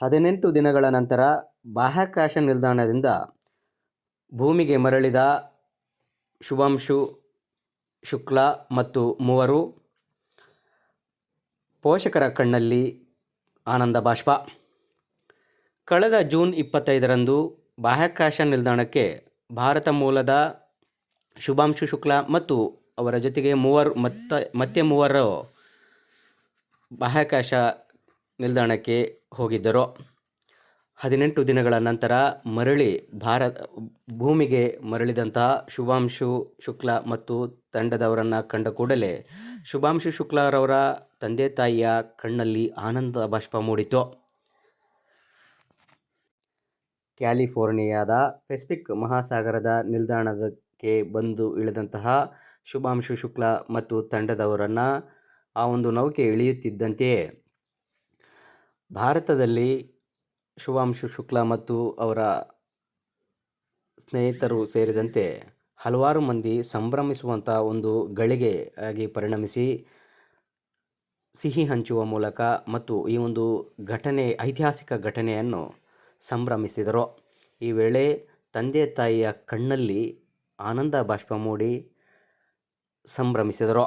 18 ದಿನಗಳ ನಂತರ ಬಾಹ್ಯಾಕಾಶ ನಿಲ್ದಾಣದಿಂದ ಭೂಮಿಗೆ ಮರಳಿದ ಶುಭಾಂಶು ಶುಕ್ಲಾ ಮತ್ತು ಮೂವರು ಪೋಷಕರ ಕಣ್ಣಲ್ಲಿ ಆನಂದ ಬಾಷ್ಪ. ಕಳೆದ ಜೂನ್ 25ರಂದು ಬಾಹ್ಯಾಕಾಶ ನಿಲ್ದಾಣಕ್ಕೆ ಭಾರತ ಮೂಲದ ಶುಭಾಂಶು ಶುಕ್ಲಾ ಮತ್ತು ಅವರ ಜೊತೆಗೆ ಮತ್ತೆ ಮೂವರು ಬಾಹ್ಯಾಕಾಶ ನಿಲ್ದಾಣಕ್ಕೆ ಹೋಗಿದ್ದರು. 18 ದಿನಗಳ ನಂತರ ಭೂಮಿಗೆ ಮರಳಿದಂತಹ ಶುಭಾಂಶು ಶುಕ್ಲಾ ಮತ್ತು ತಂಡದವರನ್ನು ಕಂಡ ಕೂಡಲೇ ಶುಭಾಂಶು ಶುಕ್ಲಾರವರ ತಂದೆ ತಾಯಿಯ ಕಣ್ಣಲ್ಲಿ ಆನಂದ ಬಾಷ್ಪ ಮೂಡಿತು. ಕ್ಯಾಲಿಫೋರ್ನಿಯಾದ ಪೆಸಿಫಿಕ್ ಮಹಾಸಾಗರದ ನಿಲ್ದಾಣಕ್ಕೆ ಬಂದು ಇಳಿದಂತಹ ಶುಭಾಂಶು ಶುಕ್ಲಾ ಮತ್ತು ತಂಡದವರನ್ನು ಆ ಒಂದು ನೌಕೆ ಇಳಿಯುತ್ತಿದ್ದಂತೆಯೇ ಭಾರತದಲ್ಲಿ ಶುಭಾಂಶು ಶುಕ್ಲಾ ಮತ್ತು ಅವರ ಸ್ನೇಹಿತರು ಸೇರಿದಂತೆ ಹಲವಾರು ಮಂದಿ ಸಂಭ್ರಮಿಸುವಂಥ ಒಂದು ಗಳಿಗೆ ಆಗಿ ಪರಿಣಮಿಸಿ ಸಿಹಿ ಹಂಚುವ ಮೂಲಕ ಮತ್ತು ಈ ಒಂದು ಐತಿಹಾಸಿಕ ಘಟನೆಯನ್ನು ಸಂಭ್ರಮಿಸಿದರು. ಈ ವೇಳೆ ತಂದೆ ತಾಯಿಯ ಕಣ್ಣಲ್ಲಿ ಆನಂದ ಬಾಷ್ಪ ಮೂಡಿ ಸಂಭ್ರಮಿಸಿದರು.